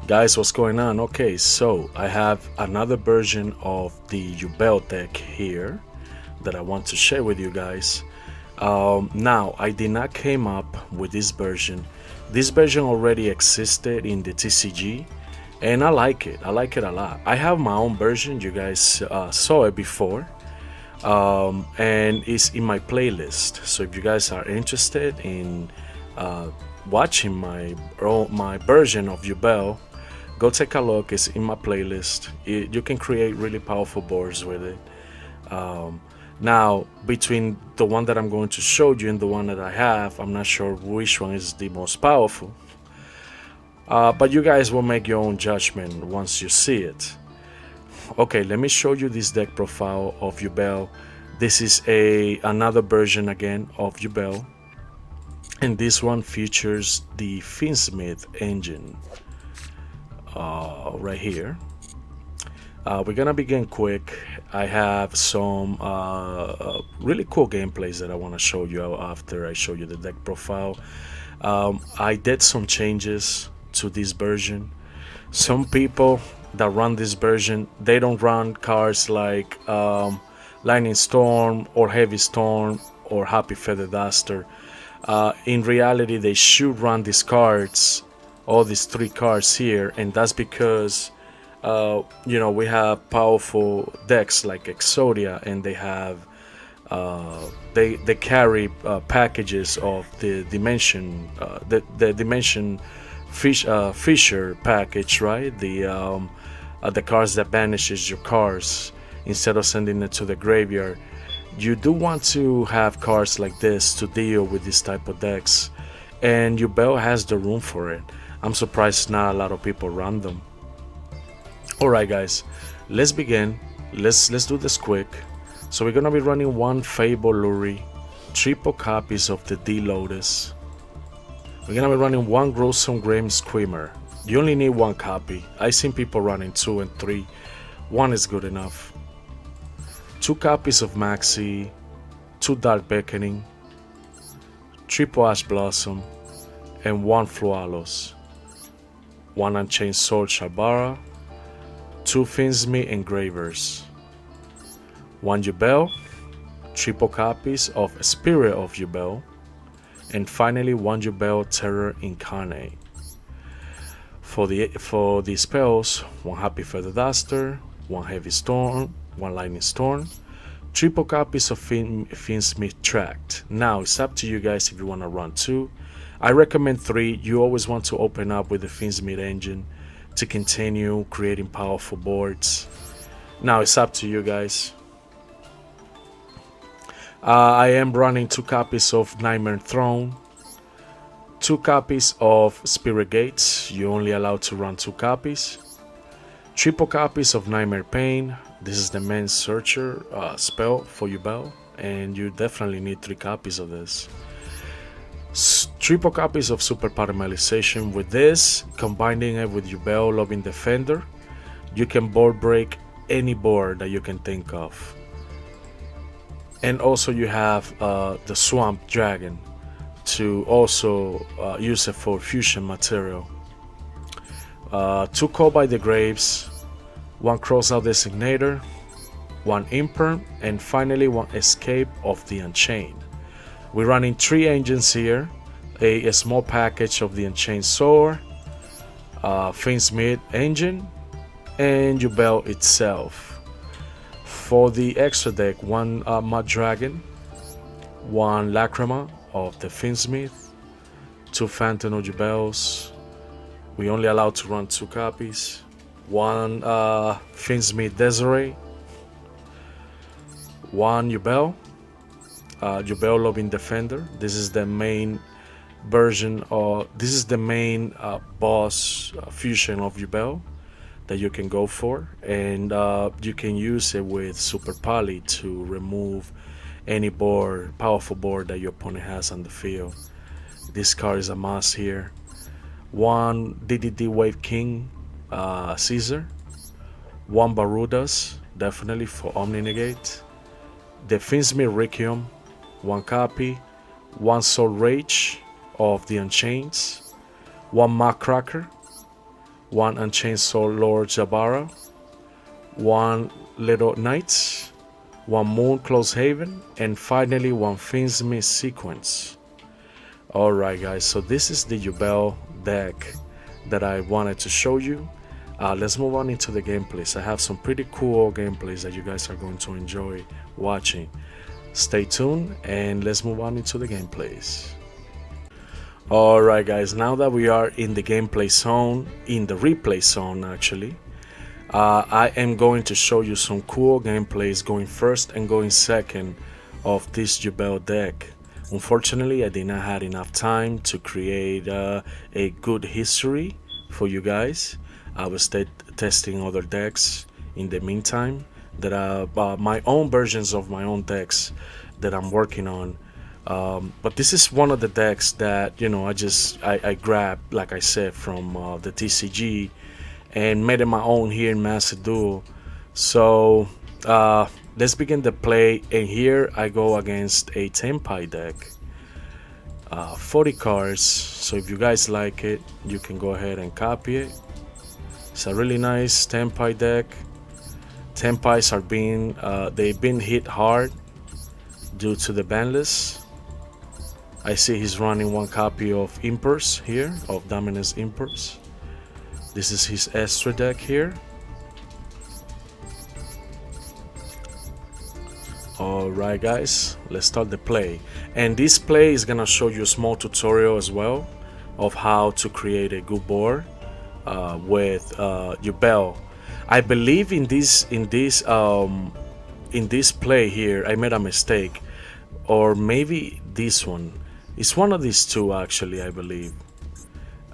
Guys, what's going on? Okay, so I have another version of the Yubel deck here that I want to share with you guys. Now, I did not came up with this version. This version already existed in the TCG, and I like it. I like it a lot. I have my own version. You guys saw it before, and it's in my playlist. So if you guys are interested in watching my version of Yubel, go take a look. It's in my playlist. You can create really powerful boards with it. Now, between the one that I'm going to show you and the one that I have, I'm not sure which one is the most powerful. But you guys will make your own judgment once you see it. Okay, let me show you this deck profile of Yubel. This is another version again of Yubel, and this one features the Finsmith engine right here. We're gonna begin quick. I have some really cool gameplays that I want to show you after I show you the deck profile. I did some changes to this version. Some people that run this version, they don't run cards like Lightning Storm or Heavy Storm or Happy Feather Duster. In reality, they should run these cards, all these three cards here, and that's because we have powerful decks like Exodia, and they have they carry packages of the dimension the dimension Fisher package, right? The cards that banishes your cards instead of sending it to the graveyard. You do want to have cards like this to deal with this type of decks, and Yubel has the room for it. I'm surprised not a lot of people run them. Alright guys, let's begin. Let's do this quick. So we're gonna be running one Fable Luri, triple copies of the D Lotus. We're gonna be running one Gruesome Grim Screamer. You only need one copy. I've seen people running 2 and 3. One is good enough. 2 copies of Maxi, 2 Dark Beckoning, triple Ash Blossom, and 1 Flualos. 1 Unchained Sword Shabara, 2 Finsmith Engravers, 1 Yubel, triple copies of Spirit of Yubel, and finally 1 Yubel Terror Incarnate. For the spells, 1 Happy Feather Duster, 1 Heavy Storm, 1 Lightning Storm, triple copies of Finsmith Tract. Now it's up to you guys if you want to run 2. I recommend 3. You always want to open up with the Finsmith engine to continue creating powerful boards. Now it's up to you guys. I am running 2 copies of Nightmare Throne, 2 copies of Spirit Gates. You only allowed to run 2 copies. Triple copies of Nightmare Pain. This is the main searcher spell for Yubel, and you definitely need 3 copies of this. Triple copies of Super Paramerization. With this, combining it with Yubel Loving Defender, you can board break any board that you can think of. And also you have the Swamp Dragon to also use it for fusion material. 2 Call by the Graves, 1 Crossout Designator, 1 Imperm, and finally 1 Escape of the Unchained. We're running 3 engines here, a small package of the Unchained Sword, Finsmith engine, and Yubel itself. For the extra deck, 1 Mud Dragon, 1 Lacrima of the Finsmith, 2 Phantom of Yubels. We only allowed to run 2 copies. 1 Finsmith Desiree, 1 Yubel, Yubel Loving Defender. This is the main version, or this is the main boss fusion of Yubel that you can go for, and you can use it with Super Poly to remove any powerful board that your opponent has on the field. This card is a must here. 1 DDD Wave King Caesar, 1 Barudas, definitely for Omni Negate. The Finsmith Requiem, 1 copy, 1 Soul Rage of the Unchained, 1 Mac Cracker, one Unchained Soul Lord Jabara, one Little Knight, one Moon Close Haven, and finally one Finsmith Sequence. Alright guys, so this is the Yubel deck that I wanted to show you. Let's move on into the gameplays. I have some pretty cool gameplays that you guys are going to enjoy watching. Stay tuned and let's move on into the gameplays. Alright guys, now that we are in the gameplay zone, in the replay zone actually, I am going to show you some cool gameplays going first and going second of this Yubel deck. Unfortunately, I did not have enough time to create a good history for you guys. I was testing other decks in the meantime, that are my own versions of my own decks that I'm working on. But this is one of the decks that, you know, I grabbed, like I said, from the TCG and made it my own here in Master Duel. So let's begin the play, and here I go against a Tenpai deck. 40 cards, so if you guys like it, you can go ahead and copy it. It's a really nice Tenpai deck. Tenpais are they've been hit hard due to the ban list. I see he's running one copy of Impulse here, of Dominance Impulse. This is his extra deck here. Alright guys, let's start the play. And this play is gonna show you a small tutorial as well of how to create a good board with Yubel. I believe in this play here I made a mistake, or maybe this one. It's one of these two actually, I believe.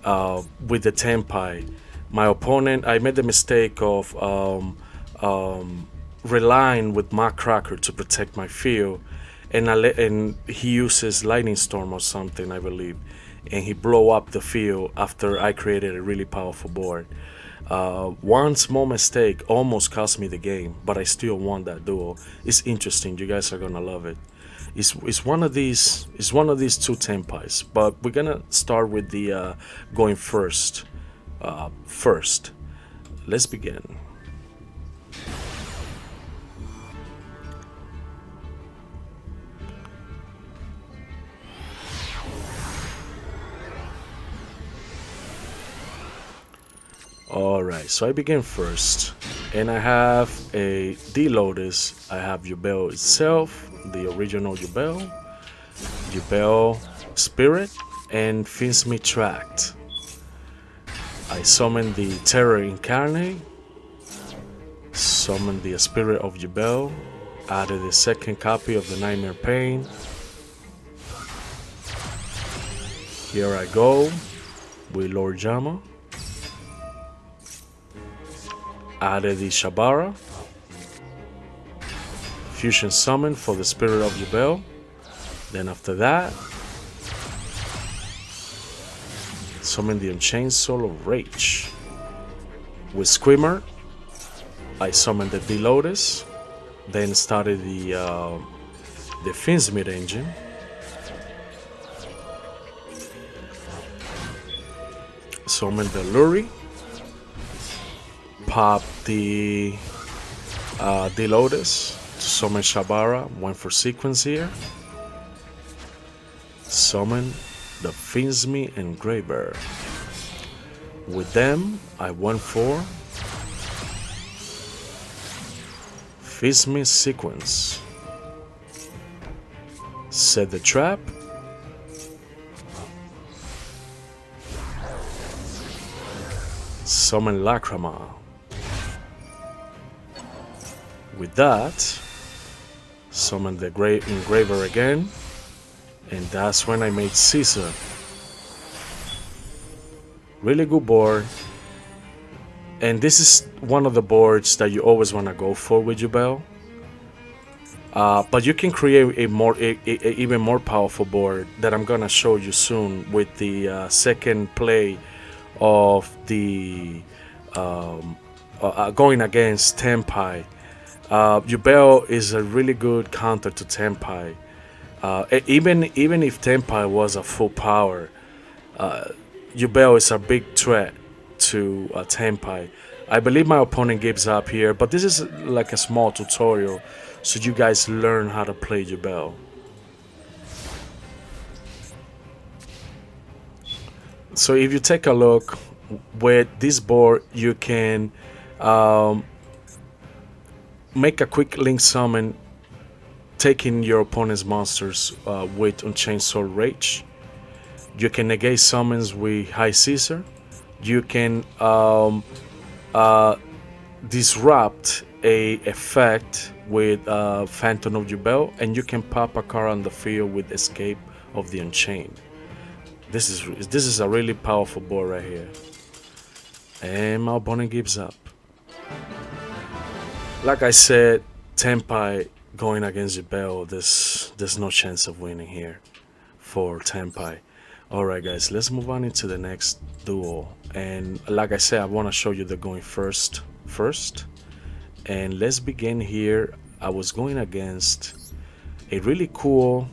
With the Tenpai, my opponent, I made the mistake of relying with Mark Cracker to protect my field, and he uses Lightning Storm or something, I believe, and he blow up the field after I created a really powerful board. One small mistake almost cost me the game, but I still won that duel. It's interesting. You guys are gonna love it. It's one of these two Tenpais, but we're gonna start with the going first. First, let's begin. Alright, so I begin first, and I have a D-Lotus. I have Yubel itself, the original Yubel, Yubel Spirit, and Finsmith Tract. I summon the Terror Incarnate, summon the Spirit of Yubel, added the second copy of the Nightmare Pain. Here I go with Lord Jama. Added the Shabara, Fusion Summon for the Spirit of Yubel. Then after that, summon the Unchained Soul of Rage. With Squimmer, I summoned the D-Lotus, then started the Finsmith engine. Summoned the Luri. Pop the D-Lotus to summon Shabara, one for sequence here. Summon the Finsmith Engraver. With them, I won for Finsmith Sequence. Set the trap. Summon Lacrima. With that, summon the Engraver again, and that's when I made Caesar. Really good board, and this is one of the boards that you always want to go for with Yubel. But you can create a even more powerful board that I'm gonna show you soon with the second play of the going against Tenpai. Yubel is a really good counter to Tenpai. Even if Tenpai was a full power, Yubel is a big threat to Tenpai. I believe my opponent gives up here, but this is like a small tutorial so you guys learn how to play Yubel. So if you take a look with this board, you can um, make a quick link summon, taking your opponent's monsters with Unchained Sword Rage. You can negate summons with High Caesar. You can disrupt a effect with Phantom of Yubel, and you can pop a card on the field with Escape of the Unchained. This is a really powerful board right here. And my opponent gives up. Like I said, Tenpai going against Yubel, there's no chance of winning here for Tenpai. Alright guys, let's move on into the next duel. And like I said, I want to show you the going first. And let's begin here. I was going against a really cool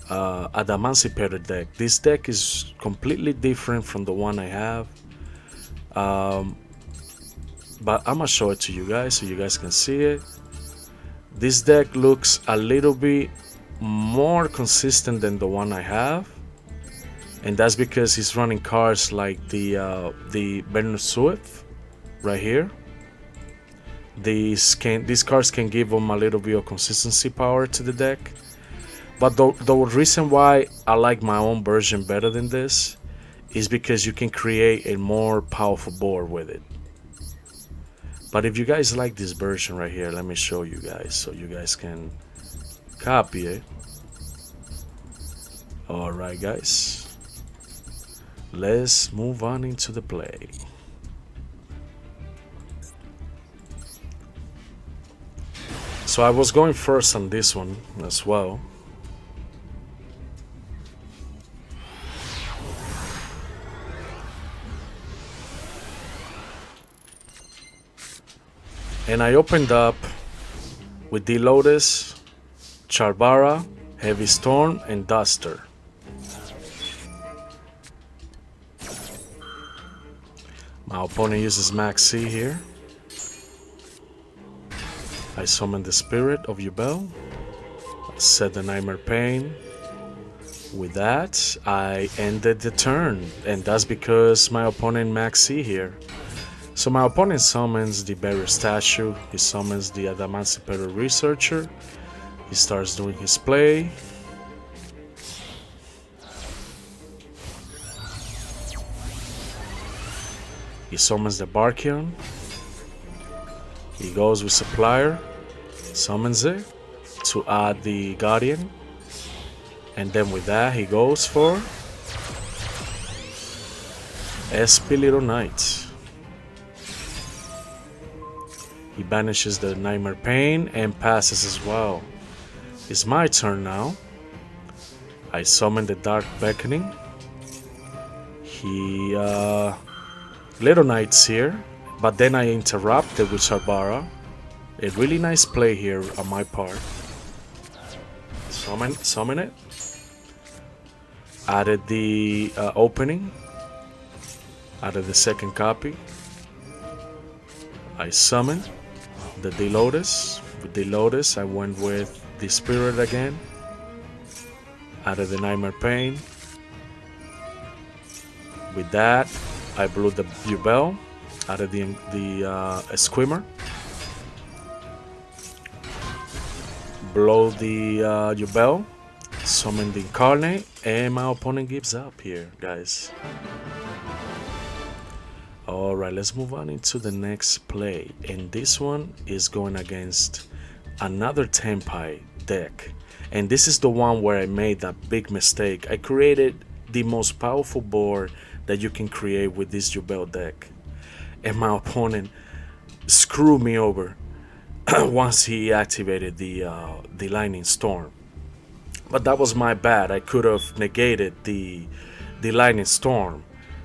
Adamantipator deck. This deck is completely different from the one I have. But I'm gonna show it to you guys so you guys can see it. This deck looks a little bit more consistent than the one I have, and that's because he's running cards like the Bernusuev right here. These cards can give him a little bit of consistency power to the deck. But the reason why I like my own version better than this is because you can create a more powerful board with it. But if you guys like this version right here, let me show you guys so you guys can copy it. Alright guys, let's move on into the play. So I was going first on this one as well. And I opened up with the Lotus, Charbara, Heavy Storm, and Duster. My opponent uses Max C here. I summon the Spirit of Yubel, set the Nightmare Pain. With that, I ended the turn, and that's because my opponent Max C here. So my opponent summons the Barrier Statue, he summons the Adamantipator Researcher, he starts doing his play. He summons the Barkion, he goes with Supplier, summons it to add the Guardian, and then with that he goes for SP Little Knight. He banishes the Nightmare Pain and passes as well. It's my turn now. I summon the Dark Beckoning. He Little Knight's here, but then I interrupted with Charbara. A really nice play here on my part. Summon it. Added the opening. Added the second copy. I summoned the Lotus. With the Lotus, I went with the Spirit again. Added the Nightmare Pain. With that, I blew the Yubel. Added the Esquimmer. Blow the Yubel. Summon the Incarnate. And my opponent gives up here, guys. Alright, let's move on into the next play. And this one is going against another Tenpai deck. And this is the one where I made that big mistake. I created the most powerful board that you can create with this Yubel deck. And my opponent screwed me over once he activated the Lightning Storm. But that was my bad. I could have negated the Lightning Storm.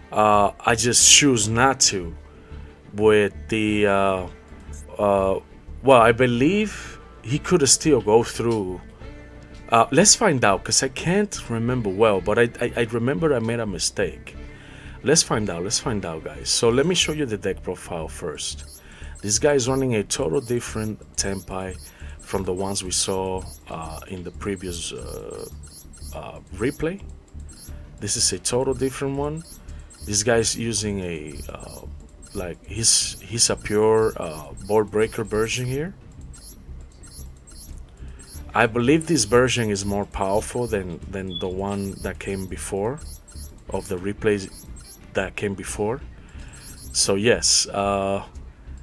I just choose not to with the well, I believe he could still go through. Let's find out, because I can't remember well, but I remember I made a mistake. Let's find out, guys. So let me show you the deck profile first. This guy is running a total different tempi from the ones we saw in the previous replay. This is a total different one. This guy's using a like he's a pure board breaker version here. I believe this version is more powerful than the one that came before, of the replays that came before. So yes,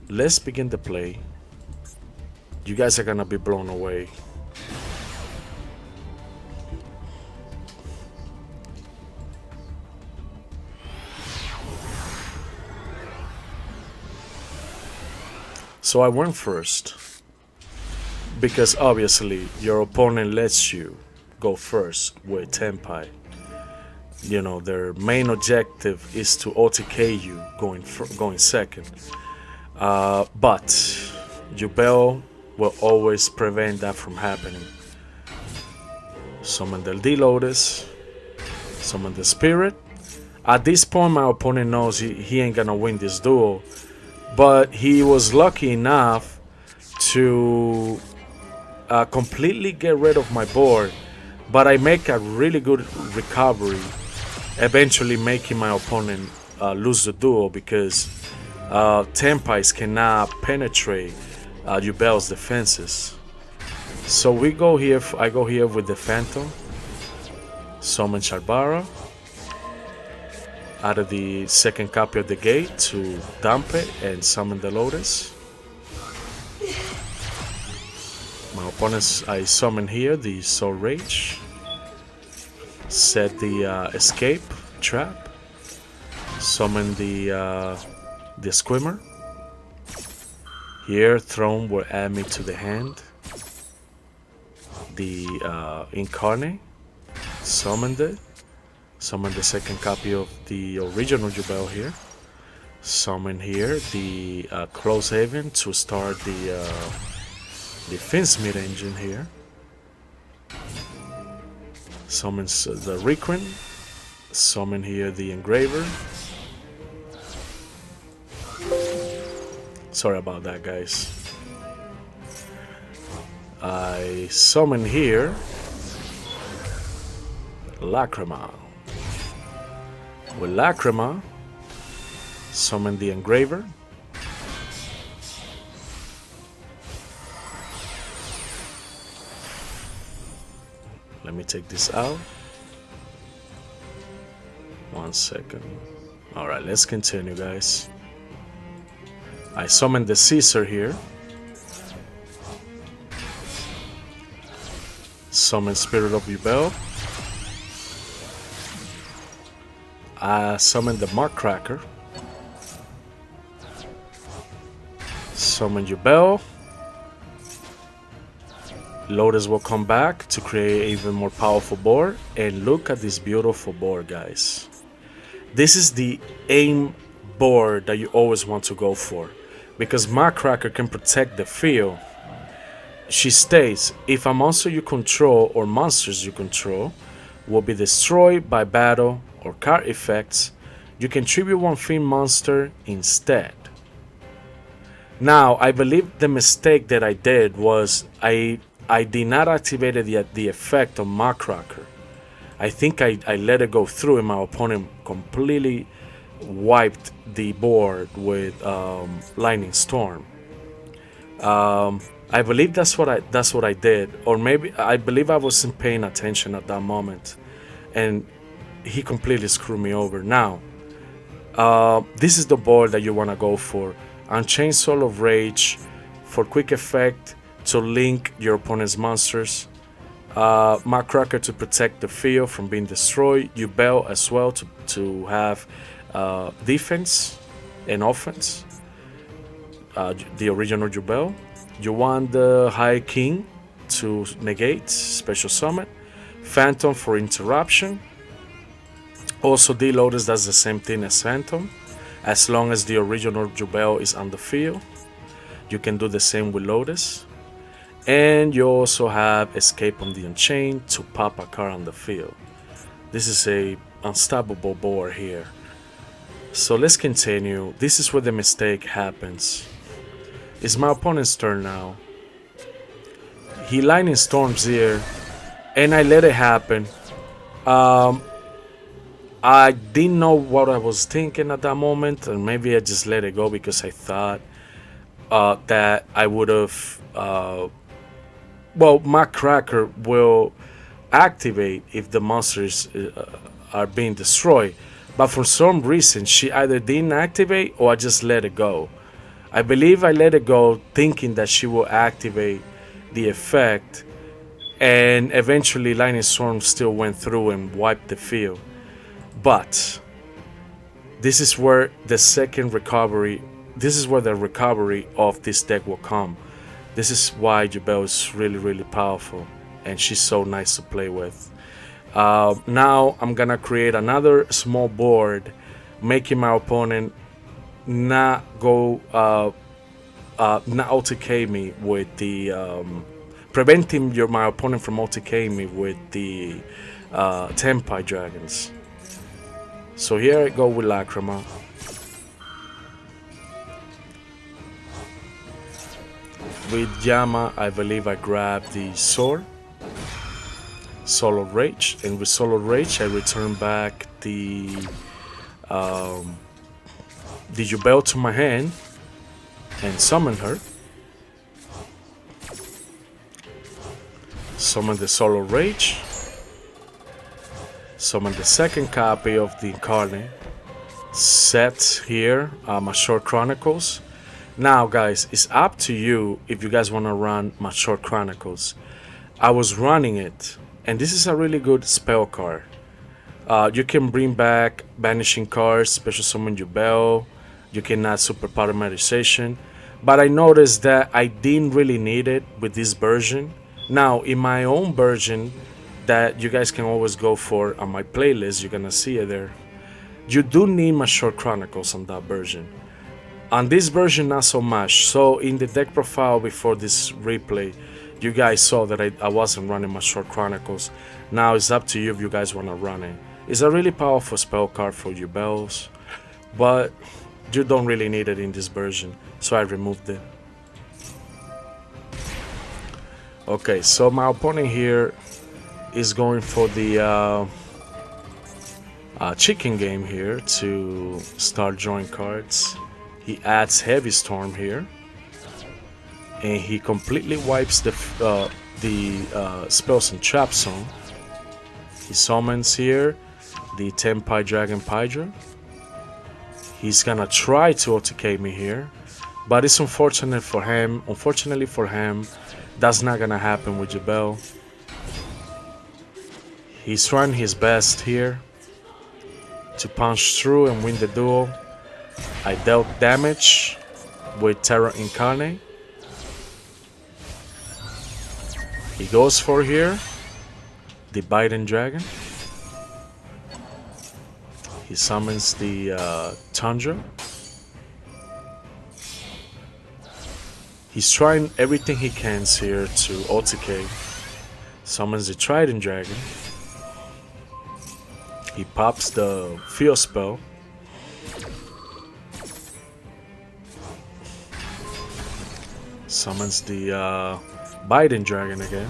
let's begin the play. You guys are gonna be blown away. So I went first because obviously your opponent lets you go first with tempi. You know, their main objective is to OTK you going second. But Yubel will always prevent that from happening. Summon the D-Lotus, summon the Spirit. At this point, my opponent knows he ain't gonna win this duel, but he was lucky enough to completely get rid of my board. But I make a really good recovery, eventually making my opponent lose the duel because Tempais cannot penetrate Yubel's defenses. So we go here. I go here with the Phantom, summon Sharbara, out of the second copy of the gate to dump it and summon the Lotus. My opponents, I summon here the Soul Rage, set the escape trap, summon the Squimmer. Here, Throne will add me to the hand. The Incarnate, summoned it. Summon the second copy of the original Yubel here. Summon here the Close Haven to start the Finsmith engine here. Summons the Requin. Summon here the Engraver. Sorry about that, guys. I summon here Lacrima. With Lacrima, summon the Engraver. Let me take this out. 1 second. Alright, let's continue, guys. I summon the Caesar here. Summon Spirit of Yubel. I summon the Mark Cracker. Summon Yubel. Lotus will come back to create an even more powerful board. And look at this beautiful board, guys. This is the aim board that you always want to go for, because Mark Cracker can protect the field. She states, if a monster you control or monsters you control will be destroyed by battle or card effects, you can tribute one fiend monster instead. Now, I believe the mistake that I did was I did not activate the effect of Mark Cracker. I think I let it go through and my opponent completely wiped the board with Lightning Storm. I believe that's what I did, or maybe I believe I wasn't paying attention at that moment, and he completely screwed me over. Now, this is the board that you want to go for. Unchained Soul of Rage for quick effect to link your opponent's monsters. Mark Cracker to protect the field from being destroyed. Yubel as well to have defense and offense. The original Yubel. You want the High King to negate special summon. Phantom for interruption. Also, D-Lotus does the same thing as Phantom, as long as the original Yubel is on the field. You can do the same with Lotus. And you also have Escape on the Unchained to pop a card on the field. This is a unstoppable board here. So let's continue. This is where the mistake happens. It's my opponent's turn now. He lightning storms here, and I let it happen. I didn't know what I was thinking at that moment, and maybe I just let it go because I thought that I would have. Well, my cracker will activate if the monsters are being destroyed, but for some reason she either didn't activate or I just let it go. I believe I let it go thinking that she will activate the effect, and eventually Lightning Storm still went through and wiped the field. But this is where the second recovery, this is where the recovery of this deck will come. This is why Yubel is really, really powerful, and she's so nice to play with. Now I'm gonna create another small board, making my opponent not go, not OTK me with the, preventing my opponent from OTK me with the Tenpai Dragons. So here I go with Lacrima. With Yama, I believe I grabbed the sword, Solo Rage, and with Solo Rage, I return back the Yubel to my hand and summon her. Summon the Solo Rage. Summon the second copy of the Incarnate. Set here Mature Chronicles. Now, guys, it's up to you if you guys want to run Mature Chronicles. I was running it, and this is a really good spell card. You can bring back banishing cards, special summon Yubel. You can add super polymerization. But I noticed that I didn't really need it with this version. Now, in my own version, that you guys can always go for on my playlist, you're gonna see it there. You do need Mature Chronicles on that version. On this version, not so much. So in the deck profile before this replay, you guys saw that I wasn't running Mature Chronicles. Now it's up to you if you guys want to run it. It's a really powerful spell card for Yubels, but you don't really need it in this version, so I removed it. Okay, so my opponent here is going for the chicken game here to start drawing cards. He adds Heavy Storm here, and he completely wipes the spells and trap zone. He summons here the Tenpai Dragon Pydra. He's gonna try to OTK me here, but it's unfortunate for him. Unfortunately for him, that's not gonna happen with Yubel. He's trying his best here to punch through and win the duel. I dealt damage with Terra Incarnate. He goes for here the Biden Dragon. He summons the Tundra. He's trying everything he can here to OTK. Summons the Trident Dragon. He pops the Field Spell. Summons the Biden Dragon again.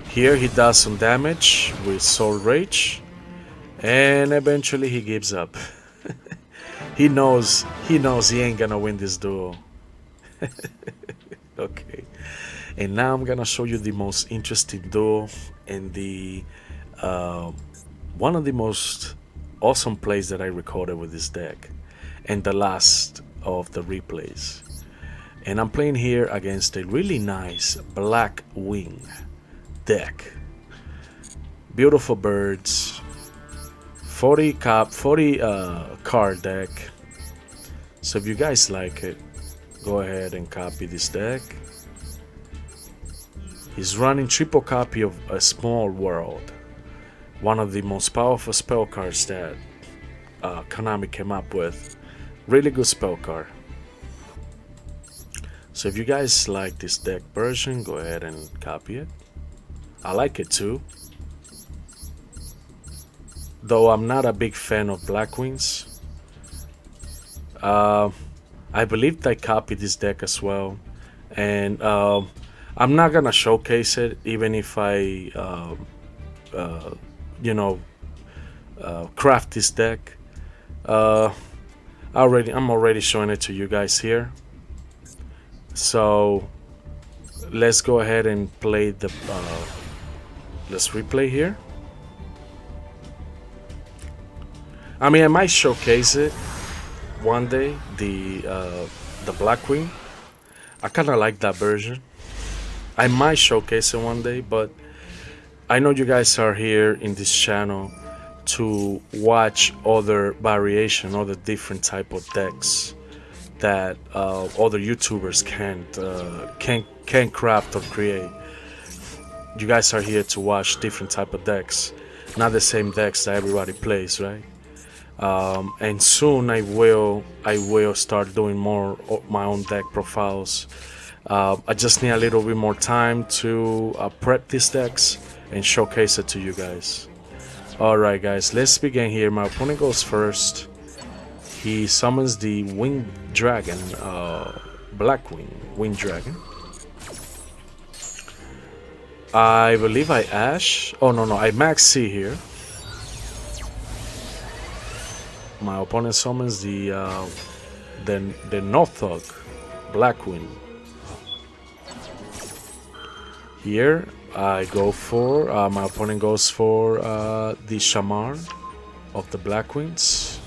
Here he does some damage with Soul Rage, and eventually he gives up. he knows he ain't gonna win this duel. Okay, and now I'm gonna show you the most interesting duel and the one of the most awesome plays that I recorded with this deck, and the last of the replays. And I'm playing here against a really nice Black Wing deck. Beautiful birds. 40 card deck. So if you guys like it, go ahead and copy this deck. He's running triple copy of A Small World, one of the most powerful spell cards that Konami came up with. Really good spell card. So if you guys like this deck version, go ahead and copy it. I like it too. Though I'm not a big fan of Black Wings. Uh, I believe I copied this deck as well, and I'm not gonna showcase it, even if I, uh, you know, craft this deck. Uh, I'm already showing it to you guys here. So let's go ahead and play the. Let's replay here. I mean, I might showcase it one day. The Black Queen. I kind of like that version. I might showcase it one day, but I know you guys are here in this channel to watch other variation, other different type of decks that other YouTubers can't craft or create. You guys are here to watch different type of decks, not the same decks that everybody plays, right? And soon I will start doing more of my own deck profiles. I just need a little bit more time to prep these decks and showcase it to you guys. Alright guys, let's begin here. My opponent goes first. He summons the Winged Dragon, Winged Dragon. I believe I Ash. Oh no, I Max C here. My opponent summons the Northog, Blackwind. Here I go for my opponent goes for the Shamar of the Blackwinds.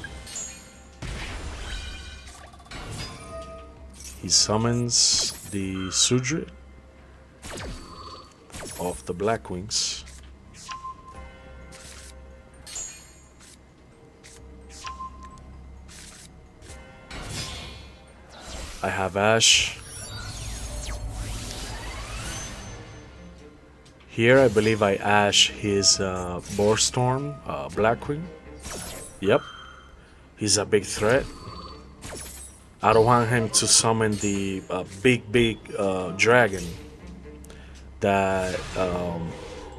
He summons the Sudrid of the Blackwings. I have Ash. Here I believe I Ash his Boarstorm, Blackwing. Yep, he's a big threat. I don't want him to summon the big dragon that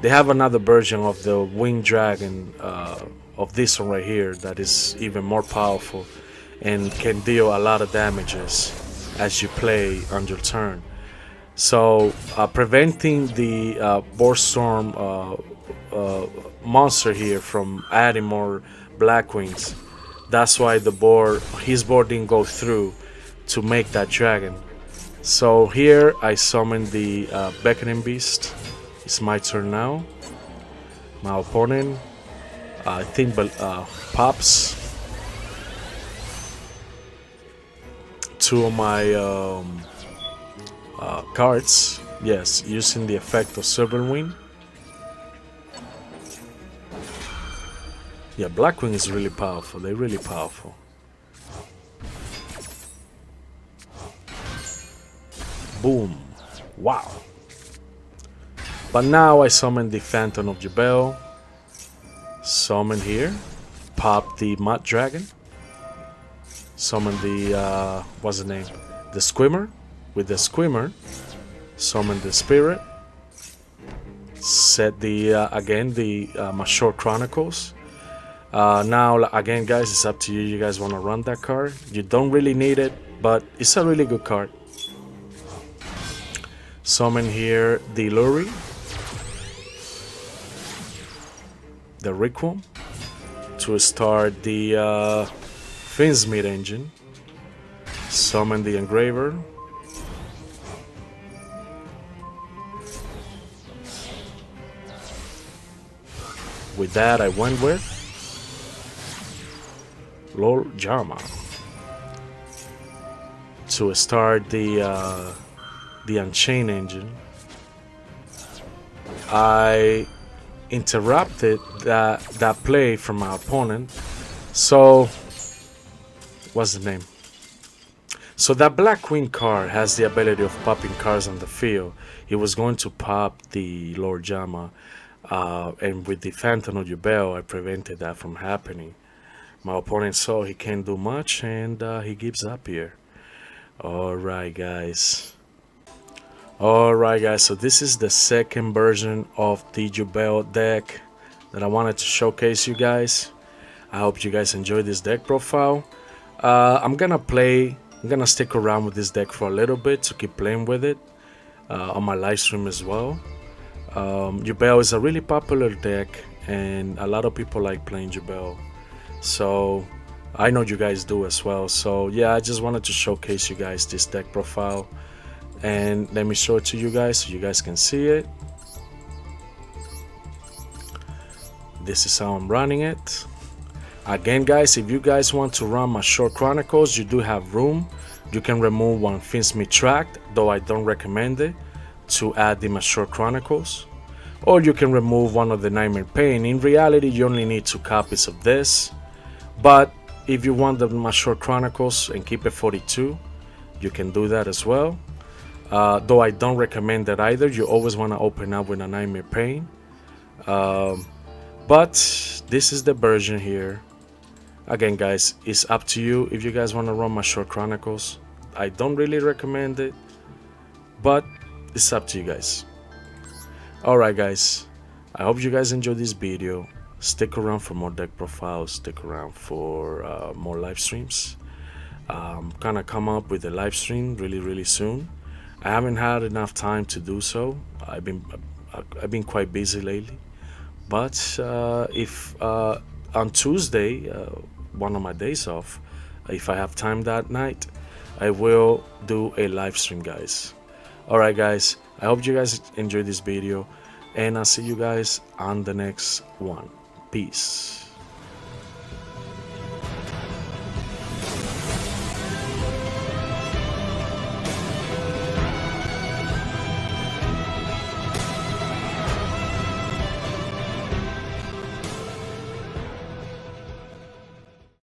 they have another version of the winged dragon of this one right here that is even more powerful and can deal a lot of damages as you play on your turn. So preventing the Boarstorm monster here from adding more Blackwings. That's why his board didn't go through to make that dragon. So here I summon the Beckoning Beast. It's my turn now. My opponent, I think, pops two of my cards. Yes, using the effect of Silverwind. Yeah, Blackwing is really powerful. They're really powerful. Boom. Wow. But now I summon the Phantom of Yubel. Summon here. Pop the Mud Dragon. Summon the, what's the name? The Squimmer. With the Squimmer, summon the Spirit. Set the, again, the Mashore Chronicles. Now, again, guys, it's up to you. You guys want to run that card. You don't really need it, but it's a really good card. Summon here the Luri, the Requiem, to start the Finsmith engine. Summon the Engraver. With that, I went with Lord Jama to start the Unchained engine. I interrupted that play from my opponent. So, what's the name? So that Black Queen card has the ability of popping cards on the field. He was going to pop the Lord Jama. And with the Phantom of Yubel, I prevented that from happening. My opponent saw he can't do much, and he gives up here. Alright guys, so this is the second version of the Yubel deck that I wanted to showcase you guys. I hope you guys enjoyed this deck profile. I'm gonna stick around with this deck for a little bit to keep playing with it on my live stream as well. Yubel is a really popular deck, and a lot of people like playing Yubel. So I know you guys do as well. So yeah, I just wanted to showcase you guys this deck profile, and let me show it to you guys so you guys can see it. This is how I'm running it. Again, guys, if you guys want to run Mature Chronicles, you do have room. You can remove one Finsmith Tract, though I don't recommend it, to add the Mature Chronicles. Or you can remove one of the Nightmare Pain. In reality, you only need 2 copies of this. But if you want the Mature Chronicles and keep it 42, you can do that as well. Though I don't recommend that either. You always want to open up with a Nightmare Pain. But this is the version here. Again, guys, it's up to you if you guys want to run Mature Chronicles. I don't really recommend it, but it's up to you guys. Alright, guys, I hope you guys enjoyed this video. Stick around for more deck profiles, stick around for more live streams. Gonna come up with a live stream really soon. I haven't had enough time to do so. I've been quite busy lately, but if on Tuesday, one of my days off, if I have time that night, I will do a live stream, guys. Alright, guys, I hope you guys enjoyed this video, and I'll see you guys on the next one. Peace.